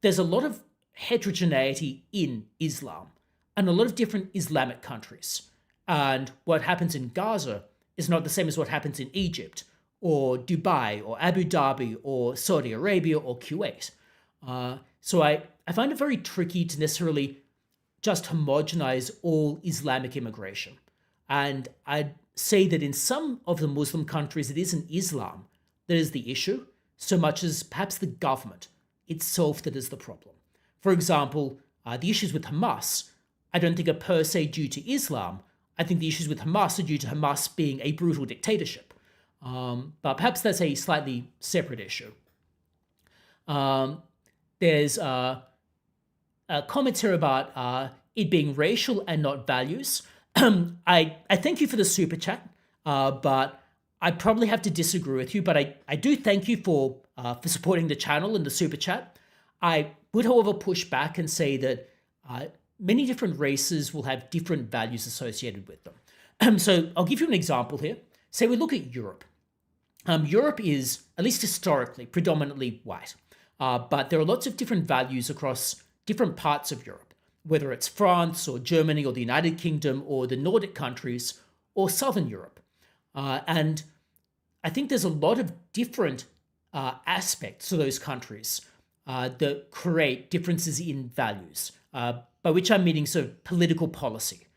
there's a lot of heterogeneity in Islam and a lot of different Islamic countries. And what happens in Gaza is not the same as what happens in Egypt or Dubai or Abu Dhabi or Saudi Arabia or Kuwait. So I find it very tricky to necessarily just homogenize all Islamic immigration. And I'd say that in some of the Muslim countries, it isn't Islam that is the issue, so much as perhaps the government itself that is the problem. For example, the issues with Hamas, I don't think are per se due to Islam. I think the issues with Hamas are due to Hamas being a brutal dictatorship. But perhaps that's a slightly separate issue. There's a comment here about it being racial and not values. I thank you for the super chat, but I probably have to disagree with you. But I do thank you for supporting the channel and the super chat. I would, however, push back and say that many different races will have different values associated with them. So I'll give you an example here. Say we look at Europe. Europe is, at least historically, predominantly white. But there are lots of different values across different parts of Europe, whether it's France or Germany or the United Kingdom or the Nordic countries or Southern Europe. And I think there's a lot of different aspects to those countries that create differences in values, by which I'm meaning sort of political policy.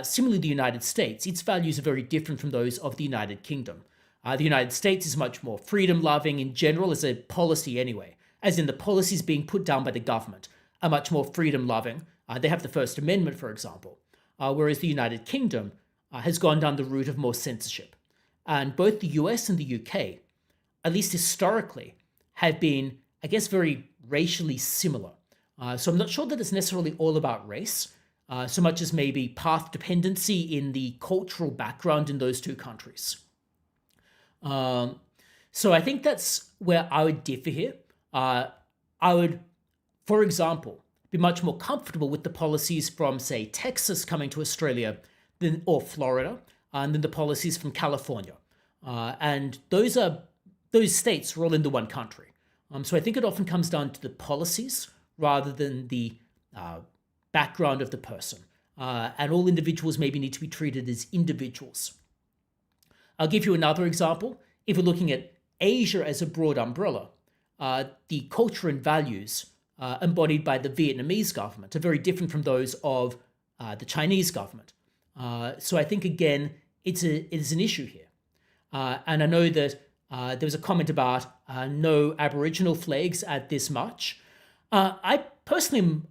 Similarly, the United States, its values are very different from those of the United Kingdom. The United States is much more freedom-loving in general as a policy anyway, as in the policies being put down by the government are much more freedom-loving. They have the First Amendment, for example, whereas the United Kingdom has gone down the route of more censorship. And both the US and the UK, at least historically, have been, I guess, very racially similar. So I'm not sure that it's necessarily all about race, so much as maybe path dependency in the cultural background in those two countries. So I think that's where I would differ here. I would, for example, be much more comfortable with the policies from, say, Texas coming to Australia or Florida than the policies from California. And those states are all in the one country. So I think it often comes down to the policies rather than the background of the person. And all individuals maybe need to be treated as individuals. I'll give you another example. If we're looking at Asia as a broad umbrella, the culture and values embodied by the Vietnamese government are very different from those of the Chinese government. So I think, again, it is an issue here. And I know that there was a comment about no Aboriginal flags at this march. I personally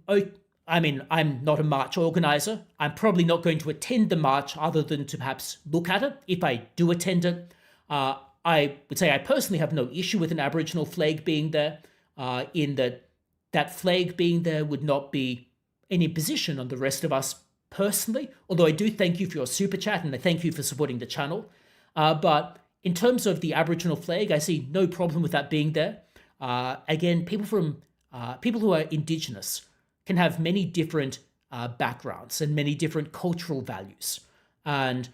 I'm not a march organizer. I'm probably not going to attend the march other than to perhaps look at it if I do attend it. I would say I personally have no issue with an Aboriginal flag being there, in that flag being there would not be any imposition on the rest of us personally, although I do thank you for your super chat and I thank you for supporting the channel. But in terms of the Aboriginal flag, I see no problem with that being there. Again, people who are Indigenous can have many different backgrounds and many different cultural values. And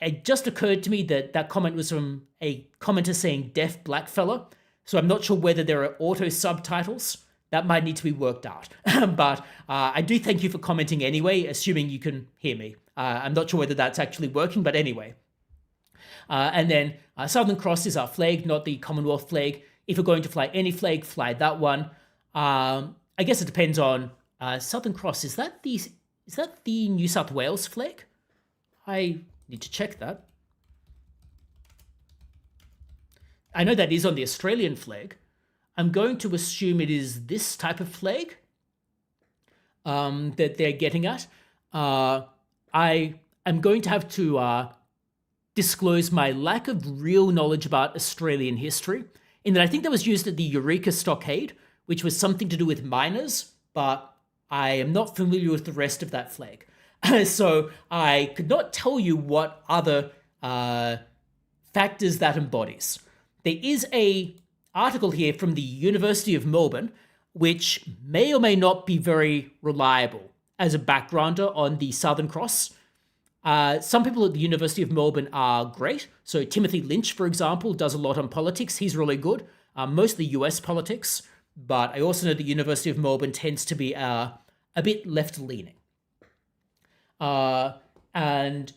it just occurred to me that comment was from a commenter saying deaf black fella. So I'm not sure whether there are auto subtitles that might need to be worked out. But I do thank you for commenting anyway, assuming you can hear me. I'm not sure whether that's actually working, but anyway. And then Southern Cross is our flag, not the Commonwealth flag. If you're going to fly any flag, fly that one. I guess it depends on Southern Cross. Is that the New South Wales flag? I need to check that. I know that is on the Australian flag. I'm going to assume it is this type of flag that they're getting at. I am going to have to disclose my lack of real knowledge about Australian history, in that I think that was used at the Eureka Stockade, which was something to do with miners, but I am not familiar with the rest of that flag. So I could not tell you what other factors that embodies. There is a article here from the University of Melbourne, which may or may not be very reliable as a backgrounder on the Southern Cross. Some people at the University of Melbourne are great. So Timothy Lynch, for example, does a lot on politics. He's really good, mostly US politics. But I also know the University of Melbourne tends to be a bit left-leaning. And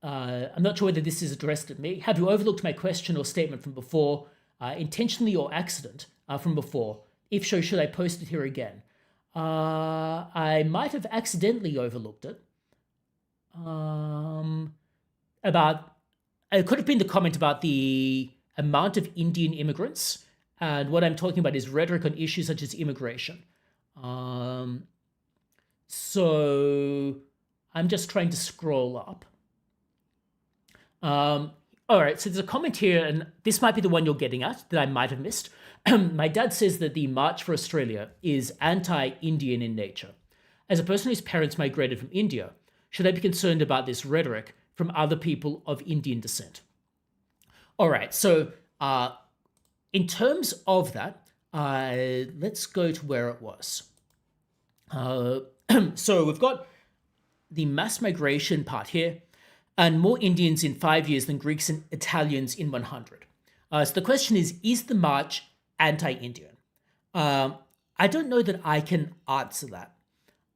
I'm not sure whether this is addressed at me. Have you overlooked my question or statement from before, intentionally or accident, from before? If so, should I post it here again? I might have accidentally overlooked it. It could have been the comment about the amount of Indian immigrants, and what I'm talking about is rhetoric on issues such as immigration. So I'm just trying to scroll up. All right, so there's a comment here, and this might be the one you're getting at that I might have missed. My dad says that the March for Australia is anti-Indian in nature. As a person whose parents migrated from India, should I be concerned about this rhetoric from other people of Indian descent? All right, so in terms of that, let's go to where it was. So we've got the mass migration part here, and more Indians in 5 years than Greeks and Italians in 100. So the question is the march anti-Indian? I don't know that I can answer that.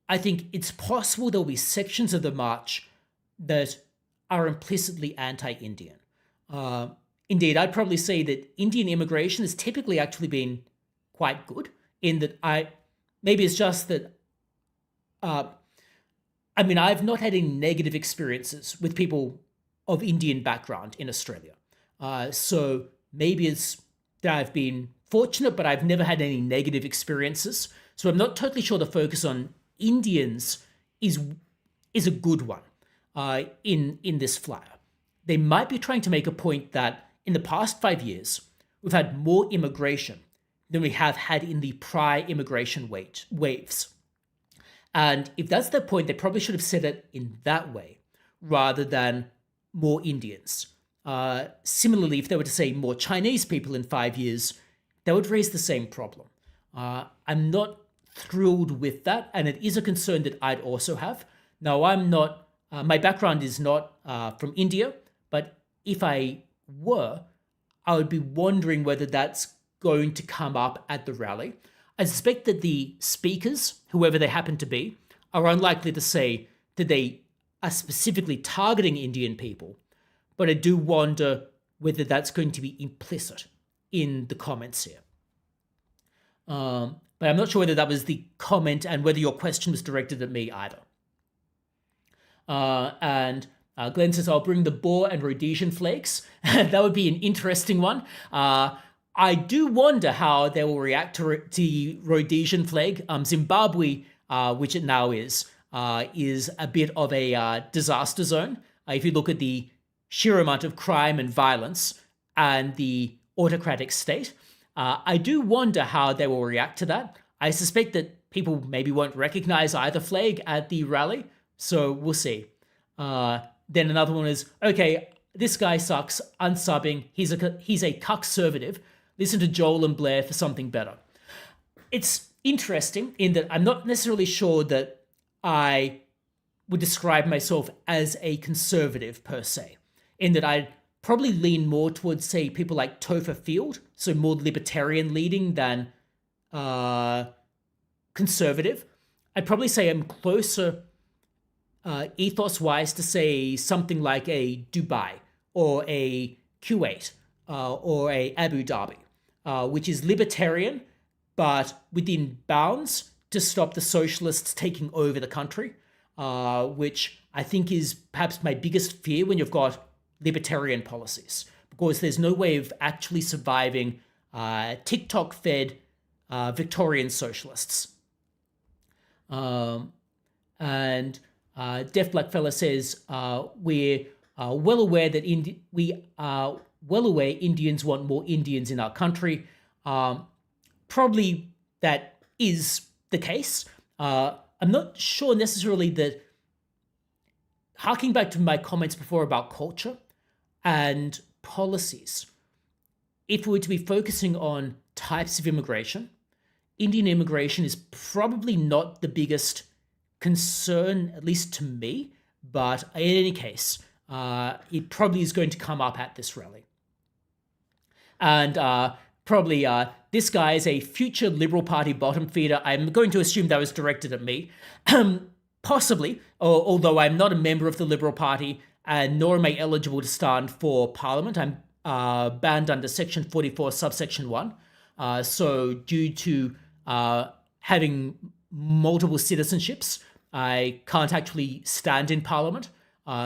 I think it's possible there'll be sections of the march that are implicitly anti-Indian. Indeed, I'd probably say that Indian immigration has typically actually been quite good, in that maybe it's just that I've not had any negative experiences with people of Indian background in Australia. So maybe it's that I've been fortunate, but I've never had any negative experiences. So I'm not totally sure the focus on Indians is a good one in this flyer. They might be trying to make a point that in the past 5 years, we've had more immigration than we have had in the prior immigration waves. And if that's their point, they probably should have said it in that way rather than more Indians. Similarly, if they were to say more Chinese people in 5 years, that would raise the same problem. I'm not thrilled with that, and it is a concern that I'd also have. Now, I'm not, my background is not from India, but if I were, I would be wondering whether that's going to come up at the rally. I suspect that the speakers, whoever they happen to be, are unlikely to say that they are specifically targeting Indian people, but I do wonder whether that's going to be implicit in the comments here. But I'm not sure whether that was the comment and whether your question was directed at me either. And Glenn says, I'll bring the Boer and Rhodesian flags. That would be an interesting one. I do wonder how they will react to the Rhodesian flag. Zimbabwe, which it now is a bit of a disaster zone. If you look at the sheer amount of crime and violence and the autocratic state, I do wonder how they will react to that. I suspect that people maybe won't recognize either flag at the rally, so we'll see. Then another one is, okay, this guy sucks, unsubbing, he's a cuck-servative. Listen to Joel and Blair for something better. It's interesting in that I'm not necessarily sure that I would describe myself as a conservative per se, in that I'd probably lean more towards, say, people like Topher Field, so more libertarian leading than conservative. I'd probably say I'm closer ethos-wise to say something like a Dubai or a Kuwait or a Abu Dhabi, which is libertarian, but within bounds to stop the socialists taking over the country, which I think is perhaps my biggest fear when you've got libertarian policies, because there's no way of actually surviving TikTok-fed Victorian socialists. And Def Blackfella says we're well aware that Indians want more Indians in our country. Probably that is the case. I'm not sure necessarily that. Harking back to my comments before about culture and policies, if we were to be focusing on types of immigration, Indian immigration is probably not the biggest concern, at least to me, but in any case, it probably is going to come up at this rally. And probably this guy is a future Liberal Party bottom feeder. I'm going to assume that was directed at me. Possibly, although I'm not a member of the Liberal Party, and nor am I eligible to stand for Parliament. I'm banned under Section 44, subsection 1. So due to having multiple citizenships, I can't actually stand in Parliament.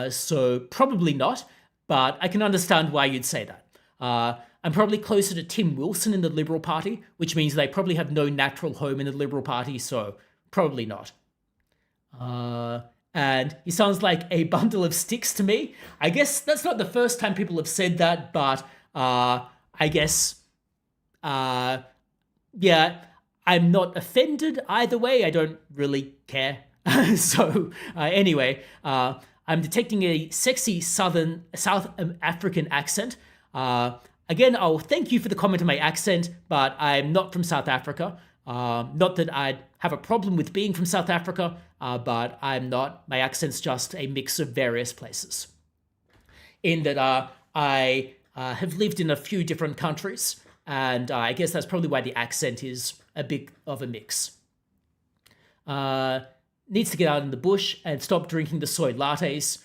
So probably not, but I can understand why you'd say that. I'm probably closer to Tim Wilson in the Liberal Party, which means they probably have no natural home in the Liberal Party, so probably not. And he sounds like a bundle of sticks to me. I guess that's not the first time people have said that, but I guess, yeah, I'm not offended either way. I don't really care. So anyway, I'm detecting a sexy South African accent. Again, I'll thank you for the comment on my accent, but I'm not from South Africa. Not that I'd have a problem with being from South Africa, but I'm not. My accent's just a mix of various places. In that I have lived in a few different countries, and I guess that's probably why the accent is a bit of a mix. Needs to get out in the bush and stop drinking the soy lattes.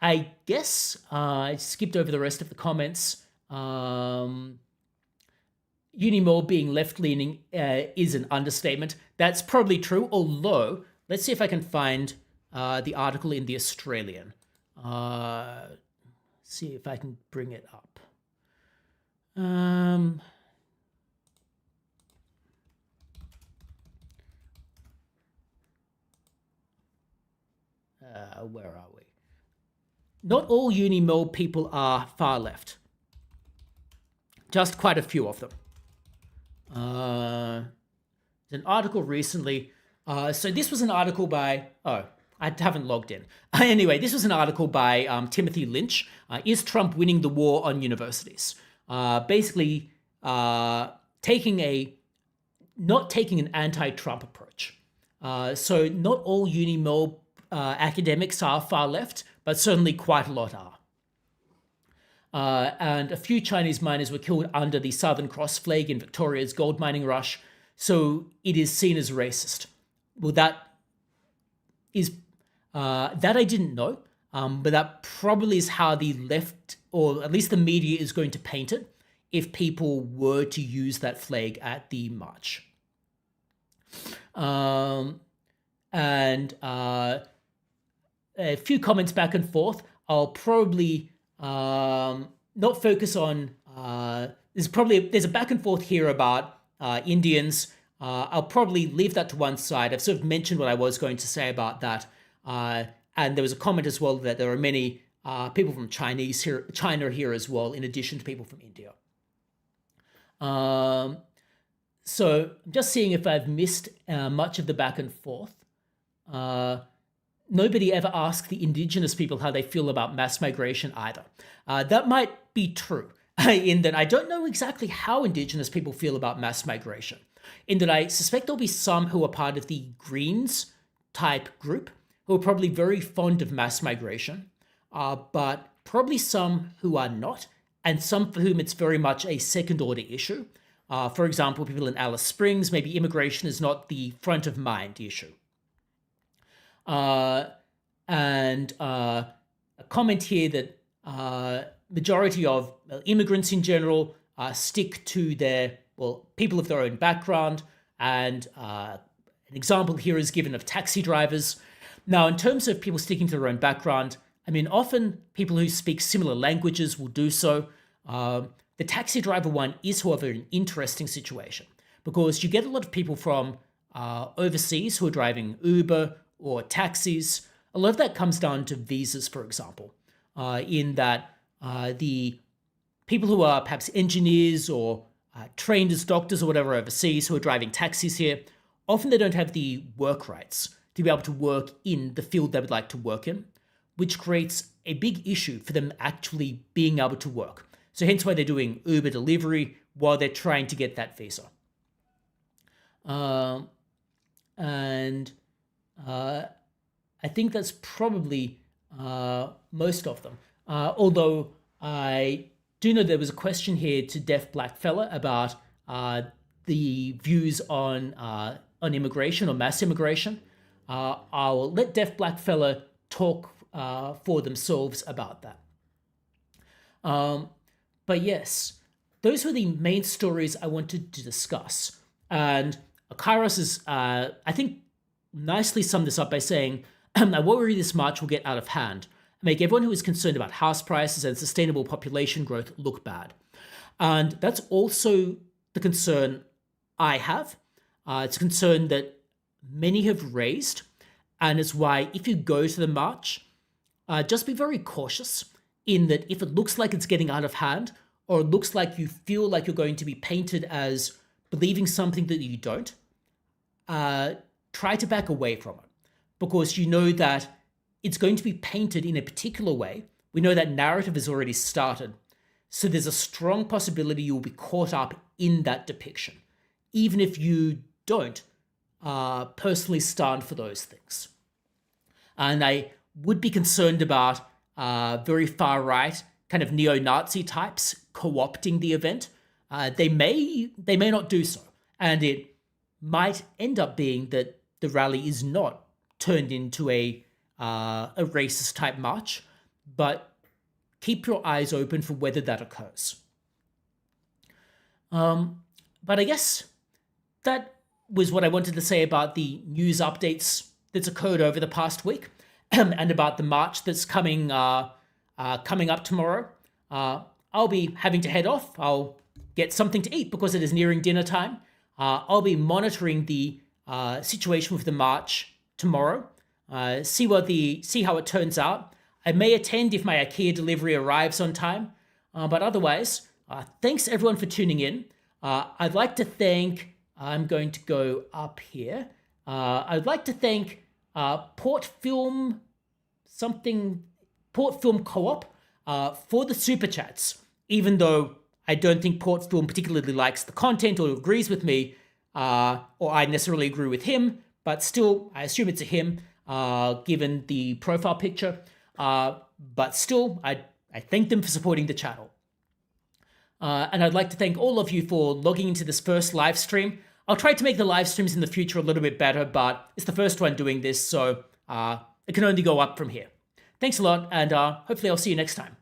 I guess I skipped over the rest of the comments. Unimore being left-leaning is an understatement. That's probably true, although, let's see if I can find the article in The Australian. See if I can bring it up. Where are we? Not all Unimore people are far left. Just quite a few of them. There's an article recently. So this was an article by... Oh, I haven't logged in. Anyway, this was an article by Timothy Lynch. Is Trump winning the war on universities? Basically, not taking an anti-Trump approach. So not all Unimore academics are far left, but certainly quite a lot are. And a few Chinese miners were killed under the Southern Cross flag in Victoria's gold mining rush, so it is seen as racist. Well, that I didn't know, but that probably is how the left, or at least the media, is going to paint it if people were to use that flag at the march. And a few comments back and forth. I'll probably not focus on. There's a back and forth here about Indians. I'll probably leave that to one side. I've sort of mentioned what I was going to say about that. And there was a comment as well that there are many people from China here as well, in addition to people from India. So I'm just seeing if I've missed much of the back and forth. Nobody ever asked the indigenous people how they feel about mass migration either. That might be true, in that I don't know exactly how indigenous people feel about mass migration. In that I suspect there'll be some who are part of the Greens type group who are probably very fond of mass migration, but probably some who are not, and some for whom it's very much a second order issue. For example, people in Alice Springs, maybe immigration is not the front of mind issue. And a comment here that majority of immigrants in general stick to people of their own background. And an example here is given of taxi drivers. Now, in terms of people sticking to their own background, I mean, often people who speak similar languages will do so. The taxi driver one is, however, an interesting situation because you get a lot of people from overseas who are driving Uber or taxis. A lot of that comes down to visas, for example, in that the people who are perhaps engineers or trained as doctors or whatever overseas who are driving taxis here, often they don't have the work rights to be able to work in the field they would like to work in, which creates a big issue for them actually being able to work. So hence why they're doing Uber delivery while they're trying to get that visa. I think that's probably most of them. Although I do know there was a question here to Deaf Black Fella about the views on immigration or mass immigration. I'll let Deaf Black Fella talk for themselves about that. But yes, those were the main stories I wanted to discuss. And Kairos is, I think, nicely summed this up by saying, I worry this march will get out of hand, make everyone who is concerned about house prices and sustainable population growth look bad. And that's also the concern I have. It's a concern that many have raised, and it's why if you go to the march, just be very cautious in that if it looks like it's getting out of hand, or it looks like you feel like you're going to be painted as believing something that you don't, try to back away from it. Because you know that it's going to be painted in a particular way. We know that narrative has already started. So there's a strong possibility you'll be caught up in that depiction, even if you don't personally stand for those things. And I would be concerned about very far right kind of neo-Nazi types co-opting the event. They may not do so, and it might end up being that the rally is not turned into a racist type march, but keep your eyes open for whether that occurs. But I guess that was what I wanted to say about the news updates that's occurred over the past week, and about the march that's coming up tomorrow. I'll be having to head off. I'll get something to eat because it is nearing dinner time. I'll be monitoring the situation with the march tomorrow. See how it turns out. I may attend if my IKEA delivery arrives on time. But otherwise, thanks everyone for tuning in. I'd like to thank. I'm going to go up here. I'd like to thank Port Film Co-op for the super chats. Even though I don't think Port Film particularly likes the content or agrees with me, or I necessarily agree with him, but still, I assume it's a him, given the profile picture. But still, I thank them for supporting the channel. And I'd like to thank all of you for logging into this first live stream. I'll try to make the live streams in the future a little bit better, but it's the first one doing this, so it can only go up from here. Thanks a lot, and hopefully I'll see you next time.